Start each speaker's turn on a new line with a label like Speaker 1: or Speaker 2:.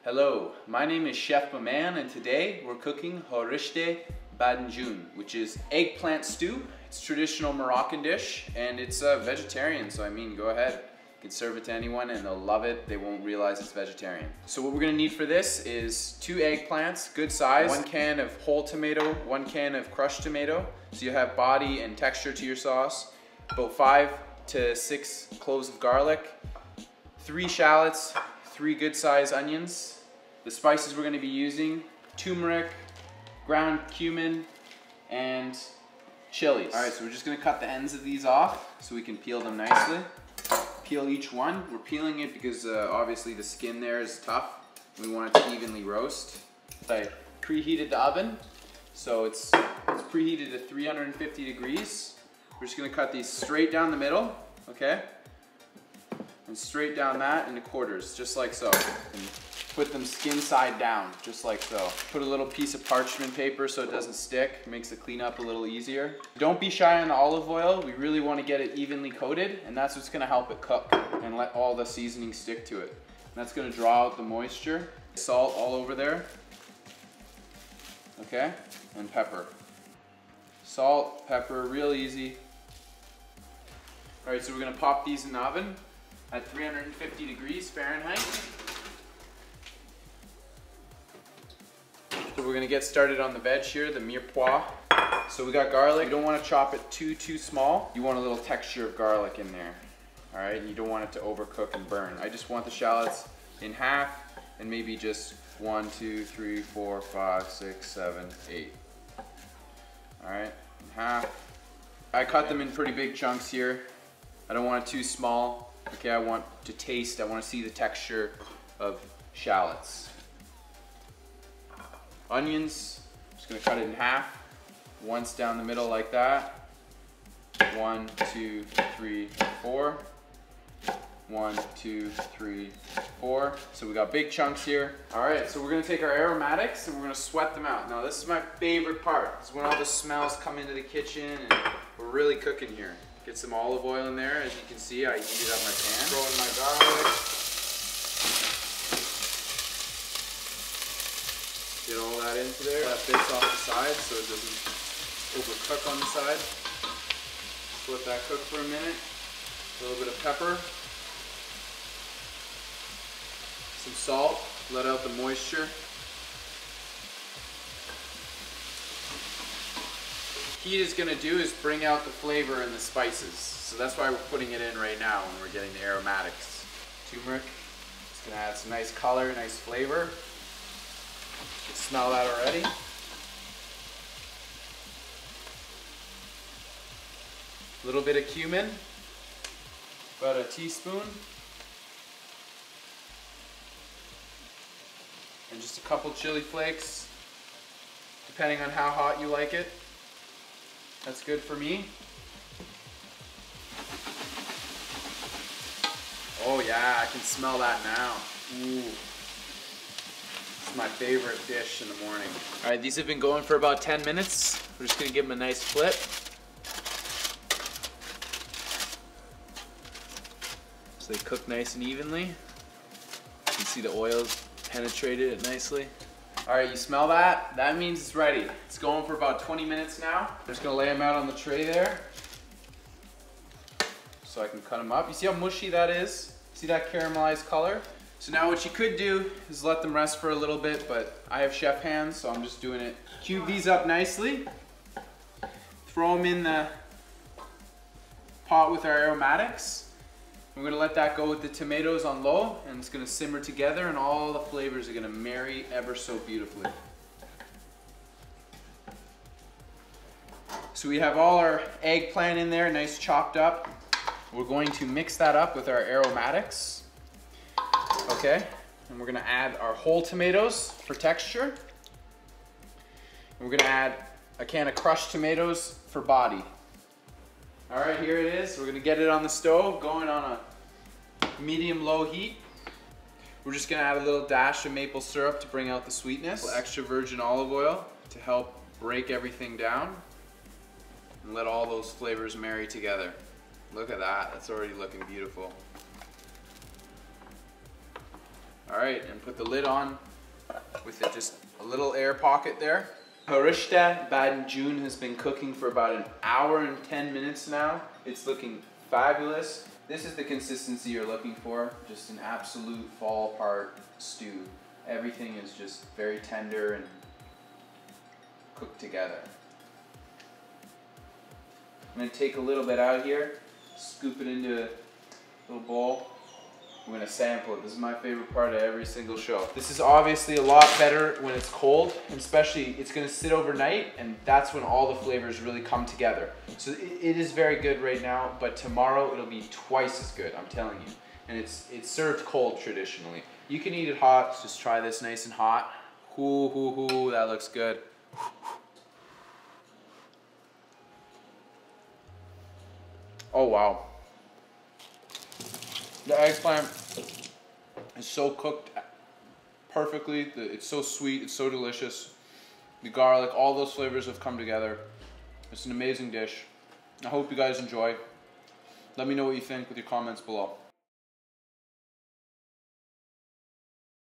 Speaker 1: Hello, my name is Chef Mamann, and today we're cooking Khoresht Bademjan, which is eggplant stew. It's a traditional Moroccan dish, and it's vegetarian, so I mean, go ahead. You can serve it to anyone and they'll love it. They won't realize it's vegetarian. So what we're gonna need for this is 2 eggplants, good size, 1 can of whole tomato, 1 can of crushed tomato, so you have body and texture to your sauce, about 5 to 6 cloves of garlic, 3 shallots, 3 good size onions. The spices we're going to be using: turmeric, ground cumin, and chilies. Alright, so we're just going to cut the ends of these off so we can peel them nicely. Peel each one. We're peeling it because obviously the skin there is tough. We want it to evenly roast. I preheated the oven, so it's preheated to 350 degrees. We're just going to cut these straight down the middle, okay? And straight down that into quarters, just like so. And put them skin side down, just like so. Put a little piece of parchment paper so it doesn't stick, makes the cleanup a little easier. Don't be shy on the olive oil. We really want to get it evenly coated, and that's what's gonna help it cook and let all the seasoning stick to it. And that's gonna draw out the moisture. Salt all over there, okay? And pepper. Salt, pepper, real easy. All right, so we're gonna pop these in the oven at 350 degrees Fahrenheit. So we're gonna get started on the veg here, the mirepoix. So we got garlic. You don't wanna chop it too small. You want a little texture of garlic in there. All right, and you don't want it to overcook and burn. I just want the shallots in half and maybe just 1, 2, 3, 4, 5, 6, 7, 8. All right, in half. I cut them in pretty big chunks here. I don't want it too small. Okay, I want to taste, I want to see the texture of shallots. Onions, just going to cut it in half, once down the middle like that. 1, 2, 3, 4. 1, 2, 3, 4. So we got big chunks here. All right, so we're going to take our aromatics and we're going to sweat them out. Now this is my favorite part. It's when all the smells come into the kitchen and we're really cooking here. Get some olive oil in there. As you can see, I heated up my pan. Throw in my garlic. Get all that into there. That bits off the side so it doesn't overcook on the side. Just let that cook for a minute. A little bit of pepper. Some salt. Let out the moisture. Heat is going to do is bring out the flavor and the spices. So that's why we're putting it in right now when we're getting the aromatics. Turmeric, it's going to add some nice color, nice flavor. You can smell that already. A little bit of cumin, about a teaspoon. And just a couple chili flakes, depending on how hot you like it. That's good for me. Oh yeah, I can smell that now. Ooh. It's my favorite dish in the morning. All right, these have been going for about 10 minutes. We're just gonna give them a nice flip. So they cook nice and evenly. You can see the oil's penetrated it nicely. All right, you smell that? That means it's ready. It's going for about 20 minutes now. I'm just gonna lay them out on the tray there so I can cut them up. You see how mushy that is? See that caramelized color? So now what you could do is let them rest for a little bit, but I have chef hands, so I'm just doing it. Cube these up nicely. Throw them in the pot with our aromatics. We're gonna let that go with the tomatoes on low, and it's gonna simmer together, and all the flavors are gonna marry ever so beautifully. So we have all our eggplant in there, nice chopped up. We're going to mix that up with our aromatics. Okay, and we're gonna add our whole tomatoes for texture. And we're gonna add a can of crushed tomatoes for body. All right, here it is. We're gonna get it on the stove, going on a medium-low heat. We're just gonna add a little dash of maple syrup to bring out the sweetness. Extra virgin olive oil to help break everything down and let all those flavors marry together. Look at that, that's already looking beautiful. All right, and put the lid on with it, just a little air pocket there. Khoresht Bademjan has been cooking for about an hour and 10 minutes now. It's looking fabulous. This is the consistency you're looking for, just an absolute fall apart stew. Everything is just very tender and cooked together. I'm gonna take a little bit out here, scoop it into a little bowl. I'm gonna sample it. This is my favorite part of every single show. This is obviously a lot better when it's cold, and especially it's gonna sit overnight, and that's when all the flavors really come together. So it is very good right now, but tomorrow it'll be twice as good, I'm telling you. And it's served cold traditionally. You can eat it hot. Just try this nice and hot. Ooh, that looks good. Oh wow. The eggplant is so cooked perfectly. It's so sweet, it's so delicious. The garlic, all those flavors have come together. It's an amazing dish. I hope you guys enjoy. Let me know what you think with your comments below.